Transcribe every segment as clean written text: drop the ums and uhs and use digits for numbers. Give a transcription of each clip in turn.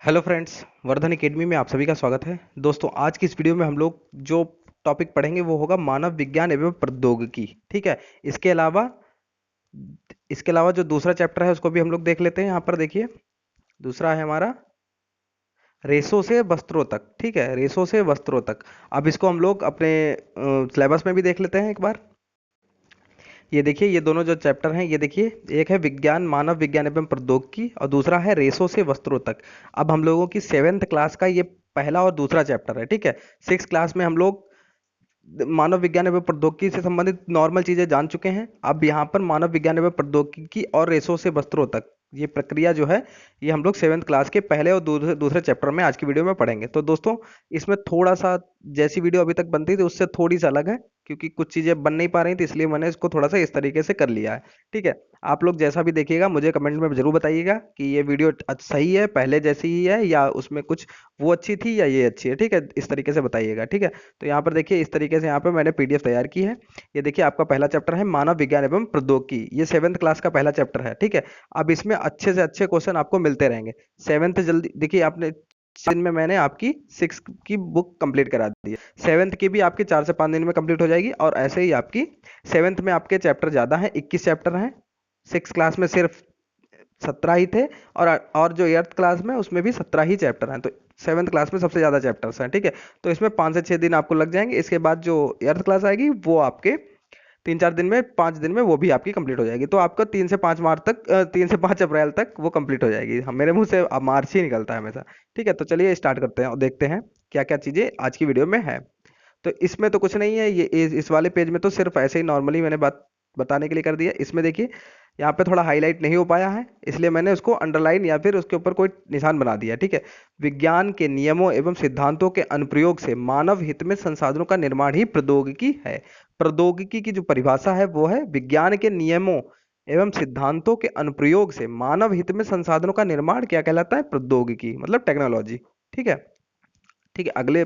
Hello friends, Vardhan academy में आप सभी का स्वागत है। दोस्तों, आज की इस वीडियो में हम लोग जो टॉपिक पढ़ेंगे वो होगा मानव विज्ञान एवं प्रौद्योगिकी। ठीक है। इसके अलावा जो दूसरा चैप्टर है उसको भी हम लोग देख लेते हैं। यहाँ पर देखिए, दूसरा है हमारा रेशों से वस्त्रों तक। ठीक है, रेशों से वस्त्रों तक। अब इसको हम लोग अपने सिलेबस में भी देख लेते हैं एक बार। ये देखिए, ये दोनों जो चैप्टर हैं, ये देखिए, एक है विज्ञान, मानव विज्ञान एवं प्रौद्योगिकी, और दूसरा है रेशों से वस्त्रों तक। अब हम लोगों की 7th क्लास का ये पहला और दूसरा चैप्टर है। ठीक है। 6th क्लास में हम लोग मानव विज्ञान एवं प्रौद्योगिकी से संबंधित नॉर्मल चीजें जान चुके हैं। अब यहाँ पर मानव विज्ञान एवं प्रौद्योगिकी और रेशों से वस्त्रों तक, ये प्रक्रिया जो है, ये हम लोग 7th क्लास के पहले और दूसरे दूसरे चैप्टर में आज की वीडियो में पढ़ेंगे। तो दोस्तों, इसमें थोड़ा सा जैसी वीडियो अभी तक बनती थी उससे थोड़ी सी अलग है, क्योंकि कुछ चीजें बन नहीं पा रही थी, इसलिए मैंने इसको थोड़ा सा इस तरीके से कर लिया है। ठीक है। आप लोग जैसा भी देखिएगा मुझे कमेंट में जरूर बताइएगा कि ये वीडियो सही है, पहले जैसी ही है, या उसमें कुछ वो अच्छी थी या ये अच्छी है। ठीक है, इस तरीके से बताइएगा। ठीक है। तो यहाँ पर देखिए, इस तरीके से यहाँ पे मैंने पीडीएफ तैयार की है। ये देखिए, आपका पहला चैप्टर है मानव विज्ञान एवं प्रौद्योगिकी। ये 7th क्लास का पहला चैप्टर है। ठीक है। अब इसमें अच्छे से अच्छे क्वेश्चन आपको मिलते रहेंगे। 7th जल्दी देखिए, आपने दिन में मैंने आपकी 6 की बुक कंप्लीट करा दी है। 7th की भी आपकी 4 से 5 दिन में कंप्लीट हो जाएगी। और ऐसे ही आपकी 7th में आपके चैप्टर ज्यादा हैं, 21 चैप्टर हैं। 6 क्लास में सिर्फ 17 ही थे। और जो 8th क्लास में उसमें भी 17 ही चैप्टर हैं। तो 7th क्लास में सबसे ज्यादा चैप्टर्स हैं। ठीक है। तो इसमें 5 से 6 दिन आपको लग जाएंगे। इसके बाद जो 8th क्लास आएगी वो आपके 3-4 दिन में, 5 दिन में वो भी आपकी कंप्लीट हो जाएगी। तो आपका 3 से 5 तक वो कंप्लीट हो जाएगी। हम मेरे मुंह से अब मार्च ही निकलता है हमेशा। ठीक है। तो चलिए स्टार्ट करते हैं और देखते हैं क्या क्या चीजें आज की वीडियो में है। तो इसमें तो कुछ नहीं है, ये इस वाले पेज में तो सिर्फ ऐसे ही नॉर्मली मैंने बात बताने के लिए कर दिया। इसमें देखिए, यहाँ पे थोड़ा हाईलाइट नहीं हो पाया है, इसलिए मैंने उसको अंडरलाइन या फिर उसके ऊपर कोई निशान बना दिया। ठीक है। विज्ञान के नियमों एवं सिद्धांतों के अनुप्रयोग से मानव हित में संसाधनों का निर्माण ही प्रौद्योगिकी है। प्रौद्योगिकी की जो परिभाषा है वो है विज्ञान के नियमों एवं सिद्धांतों के अनुप्रयोग से मानव हित में संसाधनों का निर्माण क्या कहलाता है? प्रौद्योगिकी, मतलब टेक्नोलॉजी। ठीक है। ठीक है, अगले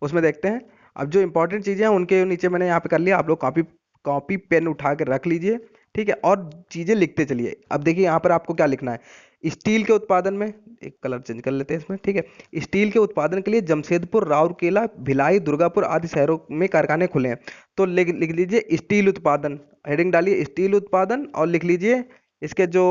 उसमें देखते हैं। अब जो इंपॉर्टेंट चीजें हैं उनके नीचे मैंने यहाँ पे कर लिया, आप लोग कॉपी कॉपी पेन उठा के रख लीजिए। ठीक है। और चीजें लिखते चलिए। अब देखिए, यहाँ पर आपको क्या लिखना है। स्टील के उत्पादन में, एक कलर चेंज कर लेते हैं इसमें। ठीक है। स्टील के उत्पादन के लिए जमशेदपुर, राउरकेला, भिलाई, दुर्गापुर आदि शहरों में कारखाने खुले हैं। तो लिख लिख लीजिए स्टील उत्पादन, हेडिंग डालिए स्टील उत्पादन, और लिख लीजिए इसके जो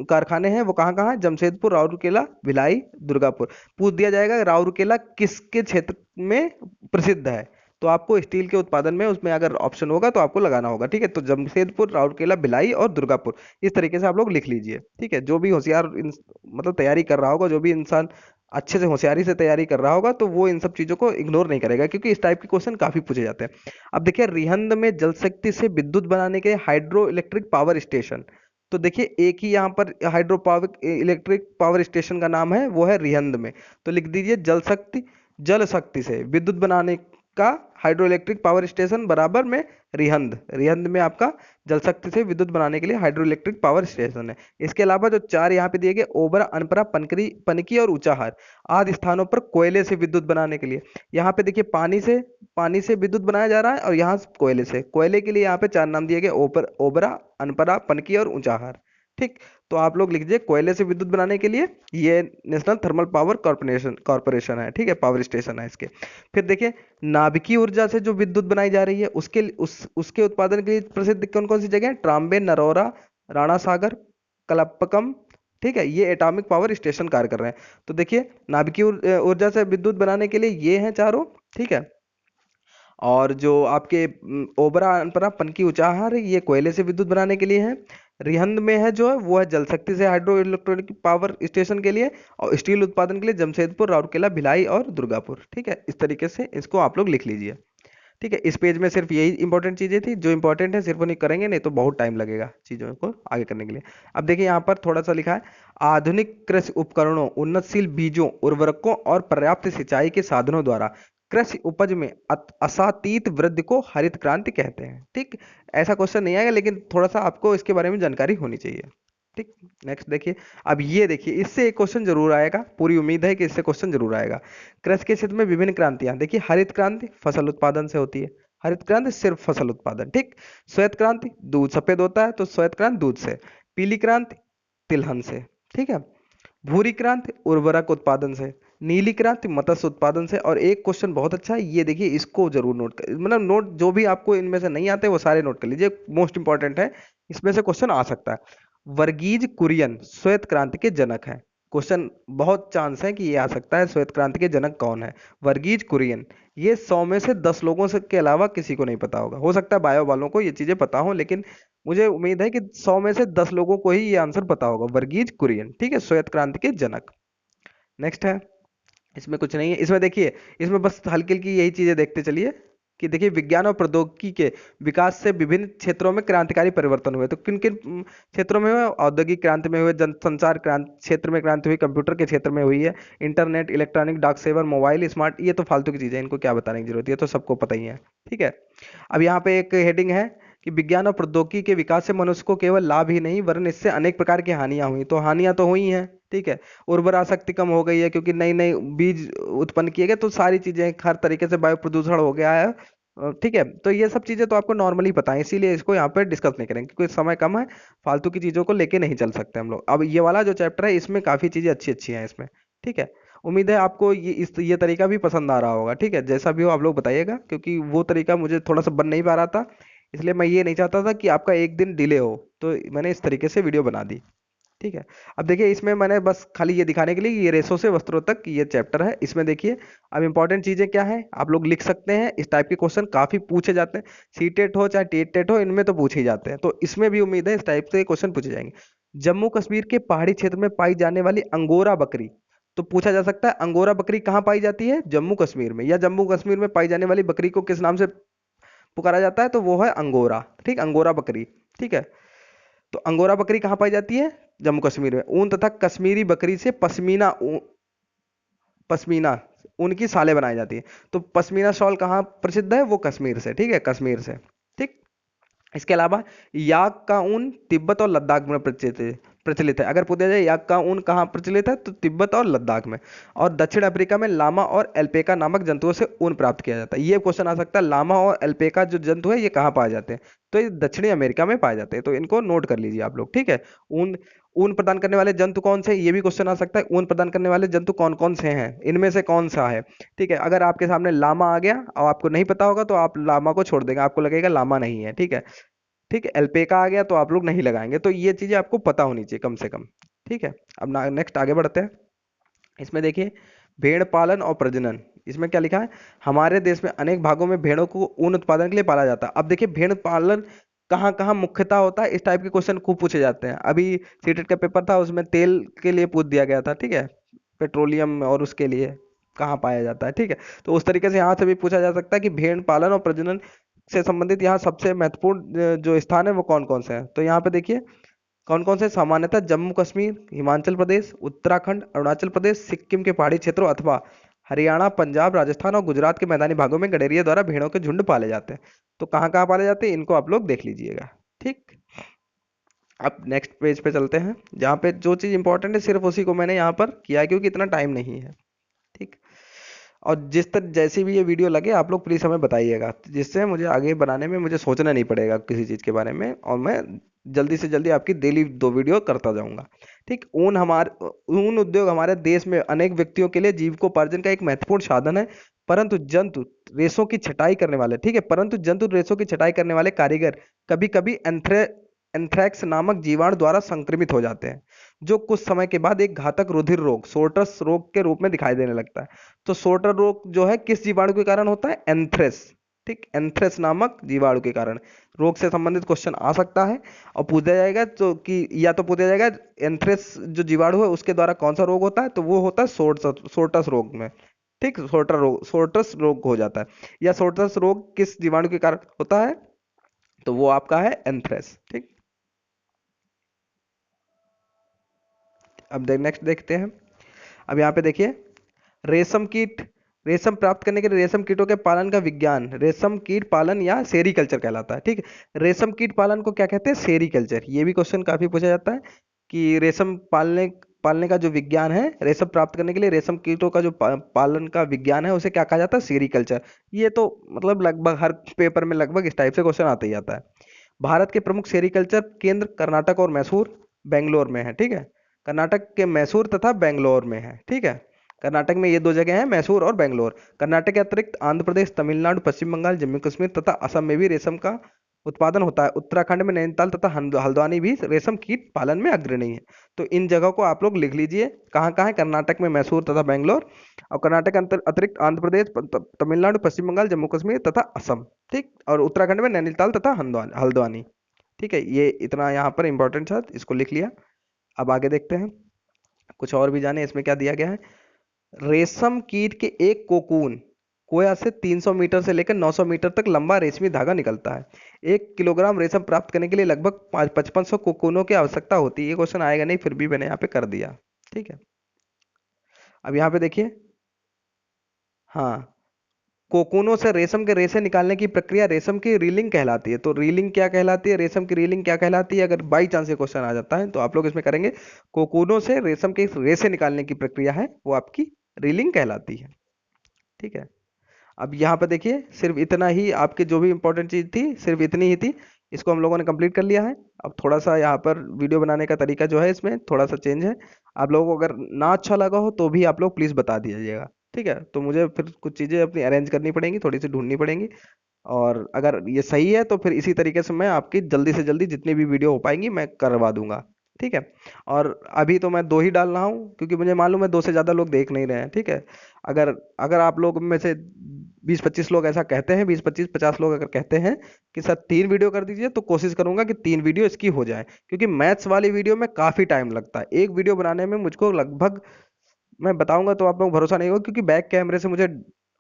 कारखाने हैं वो कहाँ कहाँ है? जमशेदपुर, राउरकेला, भिलाई, दुर्गापुर। पूछ दिया जाएगा राउरकेला किसके क्षेत्र में प्रसिद्ध है, तो आपको स्टील के उत्पादन में उसमें अगर ऑप्शन होगा तो आपको लगाना होगा। ठीक है। तो जमशेदपुर, राउरकेला, भिलाई और दुर्गापुर, इस तरीके से आप लोग लिख लीजिए। ठीक है। जो भी होशियार मतलब तैयारी कर रहा होगा, जो भी इंसान अच्छे से होशियारी से तैयारी कर रहा होगा, तो वो इन सब चीजों को इग्नोर नहीं करेगा, क्योंकि इस टाइप के क्वेश्चन काफी पूछे जाते हैं। अब देखिए, रिहंद में जल शक्ति से विद्युत बनाने के हाइड्रो इलेक्ट्रिक पावर स्टेशन। तो देखिए, एक ही यहाँ पर hydro power electric power station का नाम है, वो है रिहंद में। तो लिख दीजिए जल शक्ति से विद्युत बनाने का हाइड्रो इलेक्ट्रिक पावर स्टेशन बराबर में रिहंद। रिहंद में आपका जल शक्ति से विद्युत बनाने के लिए हाइड्रो इलेक्ट्रिक पावर स्टेशन है। इसके अलावा जो 4 यहाँ पे दिए गए, ओबरा, अनपरा, पनकरी, पनकी और ऊंचाहार आदि स्थानों पर कोयले से विद्युत बनाने के लिए, यहाँ पे देखिए पानी से विद्युत बनाया जा रहा है, और यहाँ कोयले से। कोयले के लिए यहाँ पे 4 नाम दिए गए, ओबरा, अनपरा, पनकी और ऊंचाहार। ठीक। तो आप लोग लिख दीजिए कोयले से विद्युत बनाने के लिए ये नेशनल थर्मल पावर कॉर्पोरेशन है। ठीक है, पावर स्टेशन है इसके। फिर देखिए, नाभिकीय ऊर्जा से जो विद्युत बनाई जा रही है उसके उत्पादन के लिए प्रसिद्ध कौन कौन सी जगह है? ट्राम्बे, नरौरा, राणा सागर, कलपक्कम। ठीक है, ये एटॉमिक पावर स्टेशन कार्य कर रहे हैं। तो देखिए, नाभिकीय ऊर्जा से विद्युत बनाने के लिए ये हैं चारों। ठीक है। और जो आपके ओबरा, अनपरा, पनकी, ऊंचाहार, ये कोयले से विद्युत बनाने के लिए है। रिहंद में है जो है वो है जल शक्ति से हाइड्रो इलेक्ट्रिक पावर स्टेशन के लिए। और स्टील उत्पादन के लिए जमशेदपुर, राउरकेला, भिलाई और दुर्गापुर। ठीक है, इस तरीके से इसको आप लोग लिख लीजिए। ठीक है। इस पेज में सिर्फ यही इंपॉर्टेंट चीजें थी, जो इंपॉर्टेंट है सिर्फ उन्हें करेंगे, नहीं तो बहुत टाइम लगेगा चीजों को आगे करने के लिए। अब देखिए, यहाँ पर थोड़ा सा लिखा है, आधुनिक कृषि उपकरणों, उन्नतशील बीजों, उर्वरकों और पर्याप्त सिंचाई के साधनों द्वारा कृषि उपज में असातीत वृद्धि को हरित क्रांति कहते हैं। ठीक। ऐसा क्वेश्चन नहीं आएगा, लेकिन थोड़ा सा आपको इसके बारे में जानकारी होनी चाहिए। ठीक। नेक्स्ट देखिए। अब ये देखिए, इससे एक क्वेश्चन जरूर आएगा, पूरी उम्मीद है कि इससे क्वेश्चन जरूर आएगा। कृषि के क्षेत्र में विभिन्न क्रांतियां देखिए, हरित क्रांति फसल उत्पादन से होती है, हरित क्रांति सिर्फ फसल उत्पादन। ठीक। श्वेत क्रांति दूध सफेद होता है, तो श्वेत क्रांति दूध से। पीली क्रांति तिलहन से। ठीक है। भूरी क्रांति उर्वरक उत्पादन से, नीली क्रांति मत्स्य उत्पादन से। और एक क्वेश्चन बहुत अच्छा है, ये देखिए, इसको जरूर नोट कर, मतलब नोट जो भी आपको इनमें से नहीं आते वो सारे नोट कर लीजिए, मोस्ट इंपॉर्टेंट है, इसमें से क्वेश्चन आ सकता है। वर्गीज कुरियन श्वेत क्रांति के जनक है। क्वेश्चन बहुत चांस है कि ये आ सकता है, श्वेत क्रांति के जनक कौन है? वर्गीज कुरियन। ये 100 में से 10 लोगों से के अलावा किसी को नहीं पता होगा। हो सकता है बायो वालों को ये चीजें पता हो, लेकिन मुझे उम्मीद है कि 100 में से 10 लोगों को ही ये आंसर पता होगा, वर्गीज कुरियन, ठीक है, श्वेत क्रांति के जनक। नेक्स्ट है, इसमें कुछ नहीं है, इसमें देखिए, इसमें बस हल्की हल्की यही चीजें देखते चलिए कि देखिए, विज्ञान और प्रौद्योगिकी के विकास से विभिन्न क्षेत्रों में क्रांतिकारी परिवर्तन हुए। तो किन किन क्षेत्रों में हुए? औद्योगिक क्रांति में हुए, जनसंचार क्रांति क्षेत्र में क्रांति हुई, कंप्यूटर के क्षेत्र में हुई है, इंटरनेट, इलेक्ट्रॉनिक, डाक सेवर, मोबाइल, स्मार्ट, ये तो फालतू की चीजें हैं, इनको क्या बताने की जरूरत है, ये तो सबको पता ही है। ठीक है, अब यहाँ पे एक हेडिंग है कि विज्ञान और प्रौद्योगिकी के विकास से मनुष्य को केवल लाभ ही नहीं वरन इससे अनेक प्रकार की हानियां हुई। तो हानियां तो हुई हैं, ठीक है, उर्वरा शक्ति कम हो गई है क्योंकि नई नई बीज उत्पन्न किए गए, तो सारी चीजें हर तरीके से वायु प्रदूषण हो गया है। ठीक है, तो ये सब चीजें तो आपको नॉर्मली पता है, इसीलिए इसको यहाँ पे डिस्कस नहीं करेंगे क्योंकि समय कम है, फालतू की चीजों को लेके नहीं चल सकते हम लोग। अब ये वाला जो चैप्टर है इसमें काफी चीजें अच्छी अच्छी हैं इसमें। ठीक है, उम्मीद है आपको ये तरीका भी पसंद आ रहा होगा। ठीक है, जैसा भी हो आप लोग बताइएगा, क्योंकि वो तरीका मुझे थोड़ा सा बन नहीं पा रहा था, इसलिए मैं ये नहीं चाहता था कि आपका एक दिन डिले हो, तो मैंने इस तरीके से वीडियो बना दी। ठीक है, अब देखिए, इसमें मैंने बस खाली ये दिखाने के लिए, ये रेसों से वस्त्रों तक ये चैप्टर है, इसमें देखिए अब इंपॉर्टेंट चीजें क्या है आप लोग लिख सकते हैं। इस टाइप के क्वेश्चन काफी पूछे जाते हैं, सीटेट हो चाहे टेट हो, इनमें तो पूछे ही जाते हैं, तो इसमें भी उम्मीद है इस टाइप से क्वेश्चन पूछे जाएंगे। जम्मू कश्मीर के पहाड़ी क्षेत्र में पाई जाने वाली अंगोरा बकरी, तो पूछा जा सकता है अंगोरा बकरी कहाँ पाई जाती है? जम्मू कश्मीर में। या जम्मू कश्मीर में पाई जाने वाली बकरी को किस नाम से पुकारा जाता है? तो वो है अंगोरा। ठीक, अंगोरा बकरी। ठीक है, तो अंगोरा बकरी कहाँ पाई जाती है? जम्मू कश्मीर में। ऊन तथा कश्मीरी बकरी से पश्मीना ऊन की सालें बनाई जाती है। तो पश्मीना शॉल कहाँ प्रसिद्ध है? वो कश्मीर से। ठीक है, कश्मीर से। ठीक, इसके अलावा याक का ऊन तिब्बत और लद्दाख में प्रचलित है। अगर पूछा जाए याक का ऊन कहाँ प्रचलित है, तो तिब्बत और लद्दाख में। और दक्षिण अफ्रीका में लामा और एल्पेका नामक जंतुओं से ऊन प्राप्त किया जाता है। ये क्वेश्चन आ सकता है, लामा और एल्पेका जो जंतु है ये कहाँ पाए जाते हैं? तो ये दक्षिणी अमेरिका में पाए जाते हैं, तो इनको नोट कर लीजिए आप लोग। ठीक है, ऊन ऊन प्रदान करने वाले जंतु कौन से? ये भी क्वेश्चन आ सकता है, ऊन प्रदान करने वाले जंतु कौन कौन से हैं, इनमें से कौन सा है? ठीक है, अगर आपके सामने लामा आ गया और आपको नहीं पता होगा तो आप लामा को छोड़ देंगे, आपको लगेगा लामा नहीं है। ठीक है, ठीक है, एल्पेका आ गया तो आप लोग नहीं लगाएंगे, तो ये चीजें आपको पता होनी चाहिए कम से कम। ठीक है, अब नेक्स्ट आगे बढ़ते हैं। इसमें देखिए, भेड़ पालन और प्रजनन, इसमें क्या लिखा है? हमारे देश में अनेक भागों में भेड़ों को ऊन उत्पादन के लिए पाला जाता है। अब देखिए, भेड़ पालन कहाँ कहाँ मुख्यतः होता है, इस टाइप के क्वेश्चन खूब पूछे जाते हैं। अभी सीटेट का पेपर था, उसमें तेल के लिए पूछ दिया गया था। ठीक है, पेट्रोलियम और उसके लिए कहाँ पाया जाता है। ठीक है, तो उस तरीके से यहाँ से भी पूछा जा सकता है कि भेड़ पालन और प्रजनन से संबंधित यहाँ सबसे महत्वपूर्ण जो स्थान है वो कौन कौन से हैं। तो यहाँ पे देखिए कौन कौन से, सामान्यतः जम्मू कश्मीर, हिमाचल प्रदेश, उत्तराखंड, अरुणाचल प्रदेश, सिक्किम के पहाड़ी क्षेत्रों अथवा हरियाणा, पंजाब, राजस्थान और गुजरात के मैदानी भागों में गडेरिया द्वारा भेड़ों के झुंड पाले जाते हैं। तो कहाँ कहाँ पाले जाते हैं इनको आप लोग देख लीजिएगा। ठीक, अब नेक्स्ट पेज पे चलते हैं, जहाँ पे जो चीज़ इंपॉर्टेंट है सिर्फ उसी को मैंने यहाँ पर किया है क्योंकि इतना टाइम नहीं है। ठीक, और जिस तरह जैसी भी ये वीडियो लगे आप लोग प्लीज़ हमें बताइएगा, जिससे मुझे आगे बनाने में मुझे सोचना नहीं पड़ेगा किसी चीज़ के बारे में, और मैं जल्दी से जल्दी आपकी डेली 2 वीडियो करता जाऊंगा। ठीक, ऊन उद्योग हमारे देश में अनेक व्यक्तियों के लिए जीविकोपार्जन का एक महत्वपूर्ण साधन है, परंतु जंतु रेशों की छटाई करने वाले, ठीक है, परंतु जंतु रेशों की छटाई करने वाले कारीगर कभी कभी एंथ्रेक्स नामक जीवाणु द्वारा संक्रमित हो जाते हैं, जो कुछ समय के बाद एक घातक रुधिर रोग, सोर्टस रोग के रूप में दिखाई देने लगता है। तो सोर्टर रोग जो है किस जीवाणु के कारण होता है? एंथ्रेस। ठीक, एंथ्रेस नामक जीवाणु के कारण रोग से संबंधित क्वेश्चन आ सकता है, और पूछा जाएगा तो कि या तो पूछा जाएगा एंथ्रेस जो जीवाणु है उसके द्वारा कौन सा रोग होता है, तो वो होता है सोर्टस रोग में। ठीक, सोर्टस रोग हो जाता है, या सोर्टस रोग किस जीवाणु के कारण होता है, तो वो आपका है एंथ्रेस। ठीक, अब नेक्स्ट देखते हैं। अब यहाँ पे देखिए, रेशम कीट, रेशम प्राप्त करने के लिए रेशम कीटों के पालन का विज्ञान रेशम कीट पालन या सेरीकल्चर कहलाता है। ठीक है, रेशम कीट पालन को क्या कहते हैं? सेरीकल्चर। ये भी क्वेश्चन काफी पूछा जाता है कि रेशम पालने पालने का जो विज्ञान है, रेशम प्राप्त करने के लिए रेशम कीटों का जो पालन का विज्ञान है उसे क्या कहा जाता है? सेरीकल्चर। ये तो मतलब लगभग हर पेपर में लगभग इस टाइप से क्वेश्चन आता ही आता है। भारत के प्रमुख सेरीकल्चर केंद्र कर्नाटक और मैसूर, बेंगलोर में है। ठीक है, कर्नाटक के मैसूर तथा बेंगलोर में है। ठीक है, कर्नाटक में ये दो जगह हैं, मैसूर और बेंगलोर। कर्नाटक के अतिरिक्त आंध्र प्रदेश, तमिलनाडु, पश्चिम बंगाल, जम्मू कश्मीर तथा असम में भी रेशम का उत्पादन होता है। उत्तराखंड में नैनीताल तथा हल्द्वानी भी रेशम कीट पालन में अग्रणी है। तो इन जगहों को आप लोग लिख लीजिए, कहाँ कहाँ है, कर्नाटक में मैसूर तथा बेंगलोर, और कर्नाटक अतिरिक्त आंध्र प्रदेश, तमिलनाडु, पश्चिम बंगाल, जम्मू कश्मीर तथा असम। ठीक, और उत्तराखंड में नैनीताल तथा हल्द्वानी। ठीक है, ये इतना यहाँ पर इंपॉर्टेंट था, इसको लिख लिया। अब आगे देखते हैं, कुछ और भी जाने इसमें क्या दिया गया है। रेशम कीट के एक कोकून कोया से 300 मीटर से लेकर 900 मीटर तक लंबा रेशमी धागा निकलता है। 1 किलोग्राम रेशम प्राप्त करने के लिए लगभग 5500 कोकूनों की आवश्यकता होती है। ये क्वेश्चन आएगा नहीं, फिर भी मैंने यहाँ पे कर दिया। ठीक है, अब यहाँ पे देखिए, हाँ, कोकूनों से रेशम के रेशे निकालने की प्रक्रिया रेशम की रीलिंग कहलाती है। तो रीलिंग क्या कहलाती है, रेशम की रीलिंग क्या कहलाती है, अगर बाई चांस ये क्वेश्चन आ जाता है तो आप लोग इसमें करेंगे, कोकूनों से रेशम के रेशे निकालने की प्रक्रिया है वो आपकी रीलिंग कहलाती है। ठीक है, अब यहाँ पर देखिए, सिर्फ इतना ही आपके जो भी इंपॉर्टेंट चीज थी सिर्फ इतनी ही थी, इसको हम लोगों ने कंप्लीट कर लिया है। अब थोड़ा सा यहाँ पर वीडियो बनाने का तरीका जो है इसमें थोड़ा सा चेंज है। आप लोगों को अगर ना अच्छा लगा हो तो भी आप लोग प्लीज बता दीजिएगा। ठीक है, तो मुझे फिर कुछ चीजें अपनी अरेंज करनी पड़ेंगी, थोड़ी सी ढूंढनी पड़ेंगी, और अगर ये सही है तो फिर इसी तरीके से मैं आपकी जल्दी से जल्दी जितनी भी वीडियो हो पाएंगी मैं करवा दूंगा। ठीक है, और अभी तो मैं 2 ही डाल रहा हूँ क्योंकि मुझे मालूम है 2 से ज़्यादा लोग देख नहीं रहे हैं। ठीक है, अगर अगर आप लोग में से 20-25 लोग ऐसा कहते हैं, 20-25-50 लोग अगर कहते हैं कि सर 3 वीडियो कर दीजिए, तो कोशिश करूंगा कि 3 वीडियो इसकी हो जाए, क्योंकि मैथ्स वाली वीडियो में काफ़ी टाइम लगता है। एक वीडियो बनाने में मुझको लगभग, मैं बताऊंगा तो आप लोग भरोसा नहीं होगा, क्योंकि बैक कैमरे से मुझे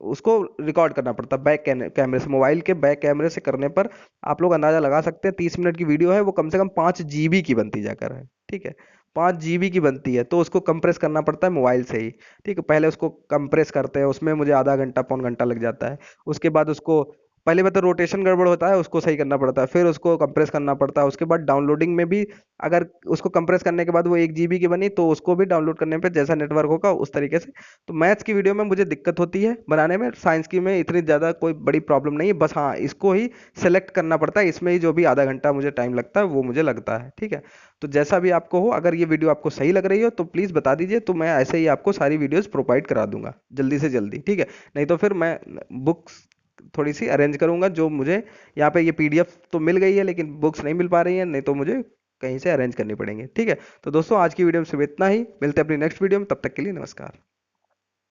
उसको रिकॉर्ड करना पड़ता है। बैक कैमरे से, मोबाइल के बैक कैमरे से करने पर आप लोग अंदाजा लगा सकते हैं, 30 मिनट की वीडियो है वो कम से कम 5 GB की बनती जाकर है। ठीक है, 5 GB की बनती है, तो उसको कंप्रेस करना पड़ता है मोबाइल से ही। ठीक है, पहले उसको कंप्रेस करते हैं, उसमें मुझे आधा घंटा पौन घंटा लग जाता है। उसके बाद उसको, पहले बता, रोटेशन गड़बड़ होता है, उसको सही करना पड़ता है, फिर उसको कंप्रेस करना पड़ता है। उसके बाद डाउनलोडिंग में भी, अगर उसको कंप्रेस करने के बाद वो 1 GB की बनी तो उसको भी डाउनलोड करने पे जैसा नेटवर्क होगा उस तरीके से। तो मैथ्स की वीडियो में मुझे दिक्कत होती है बनाने में, साइंस की में इतनी ज़्यादा कोई बड़ी प्रॉब्लम नहीं है, बस हाँ इसको ही सेलेक्ट करना पड़ता है, इसमें ही जो भी आधा घंटा मुझे टाइम लगता है वो मुझे लगता है। ठीक है, तो जैसा भी आपको हो, अगर ये वीडियो आपको सही लग रही हो तो प्लीज़ बता दीजिए, तो मैं ऐसे ही आपको सारी वीडियोज़ प्रोवाइड करा दूंगा जल्दी से जल्दी। ठीक है, नहीं तो फिर मैं बुक्स थोड़ी सी अरेंज करूंगा, जो मुझे यहाँ पे ये PDF तो मिल गई है लेकिन बुक्स नहीं मिल पा रही है, नहीं तो मुझे कहीं से अरेंज करनी पड़ेंगे। ठीक है, तो दोस्तों आज की वीडियो में सिर्फ इतना ही, मिलते हैं अपनी नेक्स्ट वीडियो में, तब तक के लिए नमस्कार।